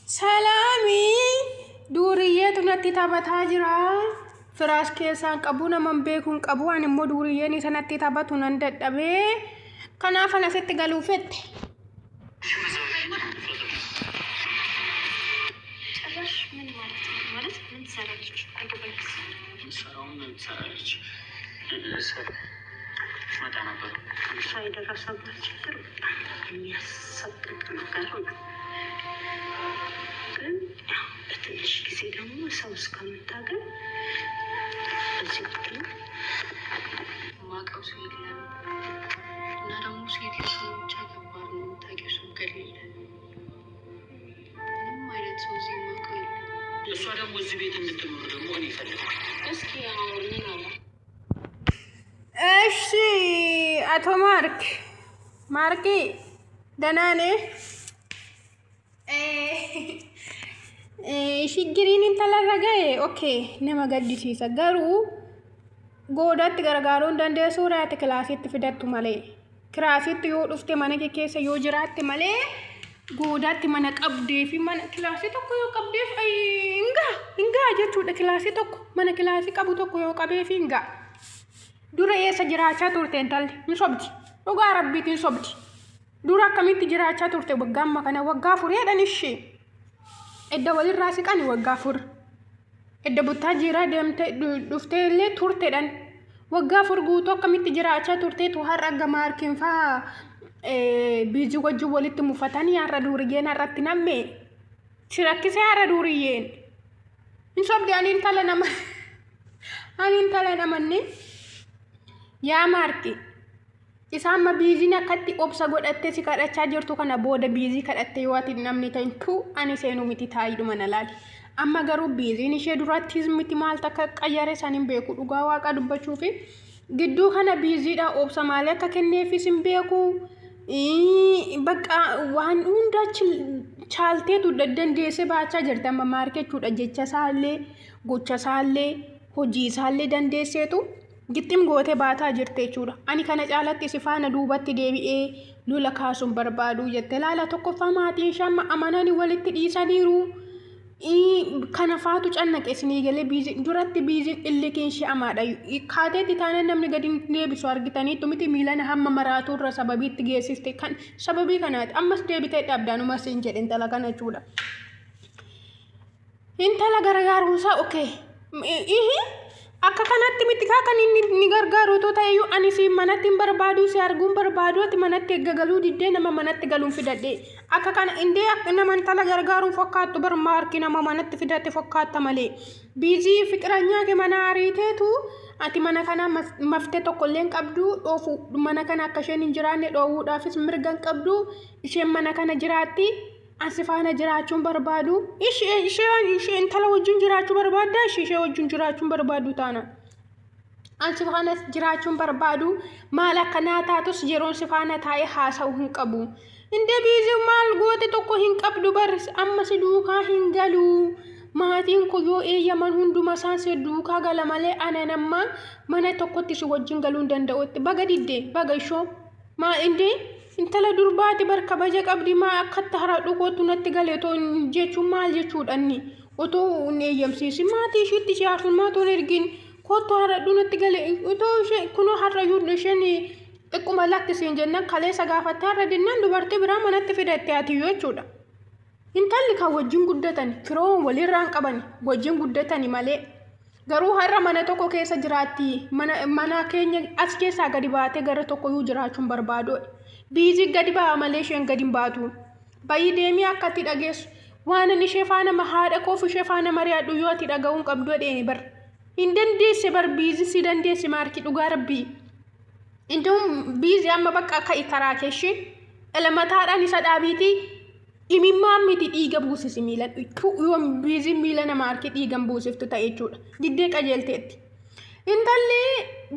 سلامي دورية نتي تابتها جرا فراش كيسان قبونا من بيكون قبوان مو دورية نتي تابتو نندد أبي كان أفنا ست قالوا فت ትንሽ ጊዜ ደግሞ ሰው እስከምታገኝ እዚህ ግን ማቀው ሰው የለም እና ደግሞ ሴት ሰዎች አገባሩ ታውቂው ሰው ከሌለ ምንም አይነት ሰው እዚህ ማቀው የለም። እሷ ደግሞ እዚህ ቤት እንድትኖር ደግሞ እኔ እፈልጋለሁ። እስኪ አሁን ምን አለ? እሺ አቶ ማርኪ ደህና ነህ? ሽግሪን እንተላረገ ኦኬ ነማ ገዲሲሳ ገሩ ጎዳት ገረጋሮን ደንደ ሱራት ክላሲት ፍደቱ ማለ ክላሲት ዮ ዱፍቴ ማነ ኬሰ ዮ ጅራት ማለ ጎዳት ማነ ቀብዴ ፊ ማነ ክላሲት እኮ ዮ ቀብዴ አይ እንጋ ጀቹ ደ ክላሲት እኮ ማነ ክላሲ ቀቡት እኮ ዮ ቀቤ ፊ እንጋ ዱረ የሰ ጅራቻ ቱርቴንታል ንሶብቲ ዱጋ ረቢት ንሶብቲ ዱራ ከሚት ጅራቻ ቱርቴ ወጋማ ከነ ወጋ ፉሬ ደንሺ edda walin rasi kan wagafur edda butajira demte duftele turte dan wagafur guto kamitti jiraacha turte to harraga markin fa biji wajju walitti mufatani yarra duriyen arratti namme sirakise yarra duriyen insobdi anin tala namanne ya marki Isama bizi na katti obsa godhatte si kadhachaa jirtu kana booda bizi kadhatte yoo ati namni ta'intu ani seenu miti taayidu mana laali amma garuu biziin ishee durattis miti maal takka qayyare sanin beeku dhugaa waaqa dubbachuufi gidduu kana biziidha obsa maalee akka kenneefis hin beeku bakka waan hunda chaalteetu dandeesse baachaa jirti amma maarkechuudha jecha isaallee gocha isaallee hojii isaallee dandeesseetu gittim goote baataa jirte jechuudha ani kana caalatti sifaana duubatti deebi'ee lula kaasuun barbaadu jette laala tokkoffaa maatiin shamma amananii walitti dhiisaniiru kana faatu cannaqe isinii galee biizi duratti biizi illikiin shi amaadha kaateetti taanaan namni gadi deebisu argitaniitu miti miilana hamma maraaturra sababiitti geessiste kan sababii kanaati ammas deebitee dhabdaanuma siin jedhe intala kana jechuudha intala gargaaruusaa okee akka kanatti miti kan inni gargaaru to ta'eyyuu ani si manatti barbaadu si arguun barbaadu ati manatti eeggaluu diddee nama manatti galuun fidadhe akka kana indee akka nama intala gargaaruun fakkaattu bar maarki nama manatti fidatte fakkaatta malee biizii fiqiranyaa ke mana ariiteetu ati mana kana maftee tokkollee qabdu dhoofu mana kana akka isheen hin jiraanne dhoowwuudhaafis mirgan qabdu isheen mana kana jiraatti Asifana jiraachuun barbaadu ishee intala wajjin jiraachuu barbaadda ishee wajjin jiraachuun barbaadu taana Asifana jiraachuun barbaadu maal akka naataatus yeroon sifaana taa'ee haasa'u hin qabu inde biizi maal goote tokko hin qabdu bar amma si duukaa hin galu maatiin ko yoo eeyyaman hunduma isaan si duukaa gala malee ana namma mana tokkotti si wajjin galuu hin danda'utti baga diddee baga ishoo maa inde intala durbaati barka baje qabdi ma akka haradhu kootu natti galee to jechuun maal jechuudhanni otoo neeyyamsiisi maatii ishiitti siyaasuun maatoon ergin kootu haradhu natti galee otoo ishee kunoo harrayyuun isheen xiqquma lakkisiin jennan kaleessa gaafatte harra dinnaan dubartii biraa manatti fidatte atiyyoo jechuudha intalli kan wajjin guddatan firoon walirraan qaban wajjin guddatani malee garuu har'a mana tokko keessa jiraatti mana keenya as keessaa gadi baatee gara tokko yuu jiraachuun barbaadu biizi gadi baa malee isheen gadi hin baatu bayi deemii akkatti dhageessu waan ani ishee faana haadha koof ishee faana mari'adhu yoo ati dhaga'uun qabdu dheeni bar hin dandeesse bar biizi si dandeesse maarki dhugaa rabbii indum biizi amma bakka akka itaraa keeshi elemataadhaan isa dhaabiiti imimmaan miti dhiiga buusisi miilan yoo biizi miilana maarki dhiigan buusiftu ta'e jechuudha diddee qajeelteetti intalli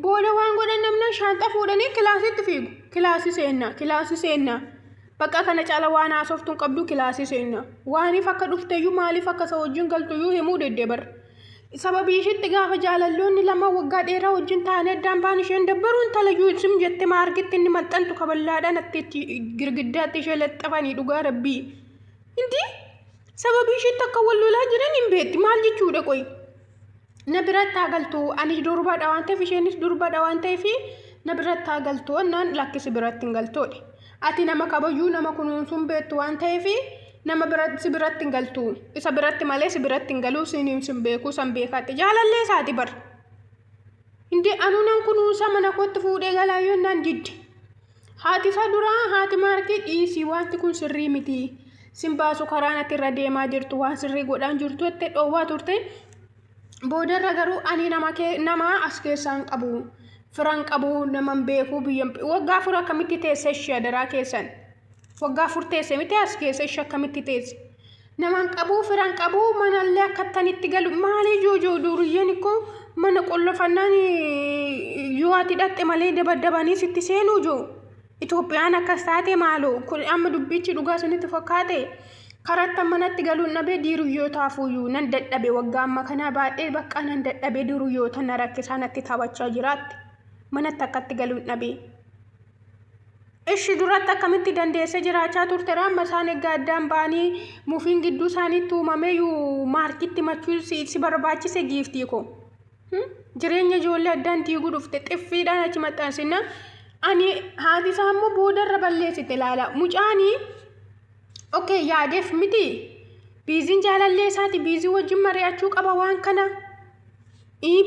booda waan godhan namna shaanxa fuudhanii kilaasitti fiigu kilaasii seenna bakka kana caala waan haasoftuun qabdu kilaasii seenna waaniif akka dhufteeyyuu maaliif akka isa wajjin galtuyyuu himuu deddeebar sababii ishitti gaafa jaalalloonni lama waggaa dheeraa wajjin taa'anii addaan baan isheen dabbaruun talayyuu sim jette maarkitti inni maxxantu kaballaadhaan atti girgiddaatti ishee laxxafanii dhugaa rabbii indi sababii ishee takka wal lolaa jiran hin beekti maal jechuudha qoy na biratti agaltu ani durbaadha waan ta'eef isheenis durbaadha waan ta'eef na biratti agaltu annaan lakkisi biratti hin galtoodhe ati nama kabajuu nama kunuunsuun beektu waan ta'eef nama biratti hin galtu isa biratti malee si biratti hin galuu siniin sin beekuu san beekaatti jaalallee isaati bar hindi anuunan kunuunsa mana kootti fuudhee galaayyoo naan diddi haati isaa duraa haati maarkii dhiisii wanti kun sirrii miti simbaasu karaa natti irra deemaa jirtu waan sirrii godhaan jirtu itti dhoowwaa turte boodarra garuu ani nama as keessaan qabu firan qabu naman beekuu biyyan waggaa afur akkamitti teesse ishee adaraa keessan waggaa afur teesse miti as keessa ishee akkamitti teesse naman qabu firan qabu manallee akkattanitti galu maali joojoo duuriyyeen ikkoo mana qollofannaan yoo ati dhatte malee dabaddabanii sitti seenuu joo Itoophiyaan akkas taate maaloo kun amma dubbichi dhugaa sunitti fakkaate karatti manatti galuun dhabee diiruyyoo taafuyyuu nan dadhabe waggaa amma kana baadhee bakka nan dadhabe diiruyyoo tana rakkisaa natti taphachaa jiraatti manatti akkatti galuun dhabee ishi duratti akkamitti dandeesse jiraachaa turte amma isaan egaa addaan ba'anii muufiin gidduu isaaniitti uumameeyyuu maarkitti machuu si barbaachise giiftii koo jireenya ijoollee addaan diiguu dhufte xiffiidhaan achi maxxansinna ani haati isaa ammoo boodarra balleessite ilaala mucaanii okay yaadeef miti biiziin jaalallee isaati biizii wajjin mari'achuu qaba waan kana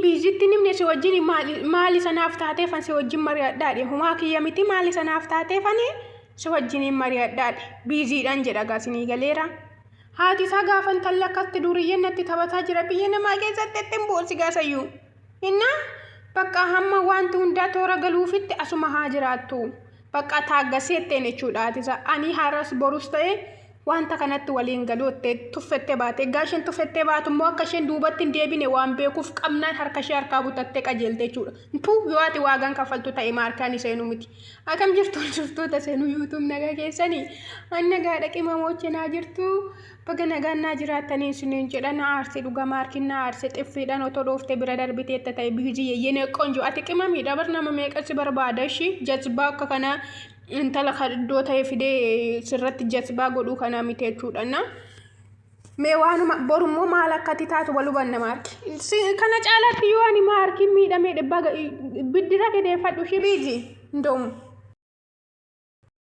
biizitti nimne si wajjin maali sanaaf taateef si wajjin mari'adhaadhe humaa kiyya miti maali sanaaf taateef si wajjin mari'adhaadhe biiziidhaan jedha gaasinii galeera haati isaa gaafa intala akkatti duriyyeen natti taphataa jira biyya namaa keessatti ittiin boonsi gaasayyuu innaa bakka hamma wanti hundaa toora galuufitti asuma haa jiraattu bakka taaggaseetteen jechuudha isa ani haras borus ta'e wanta kanatti waliin galootte tuffette baate gaashin tuffette baatu immoo akka isheen duubatti hin deebine waan beekuuf qabnaan harka ishee harkaa butattee qajeelte jechuudha yoo ati waagaan kaffaltu ta'e maarkaan iseenuu miti akkam jirtoota seenuu yuutuub nagaa keessanii an nagaa dhaqee mamoochinaa jirtu baga nagaan jiraatanii isiniin jedhan aarsi dhuga maarkiin aarsi xiffiidhaan otoo dhoofte bira darbiteetta ta'e biizii yeyyene qonjo ati qimamiidha bar nama meeqasi barbaada ishii jazbaa akka kana intala iddoo ta'e fidee sirratti jazbaa godhuu kana miti jechuudha mee waanuma borummoo maal akkati taatu wal hubanna maarki kana caalaatti yoo ani maarkiin miidhamee dhibbaa biddira gedeeffadhu ishii biizii ndoomu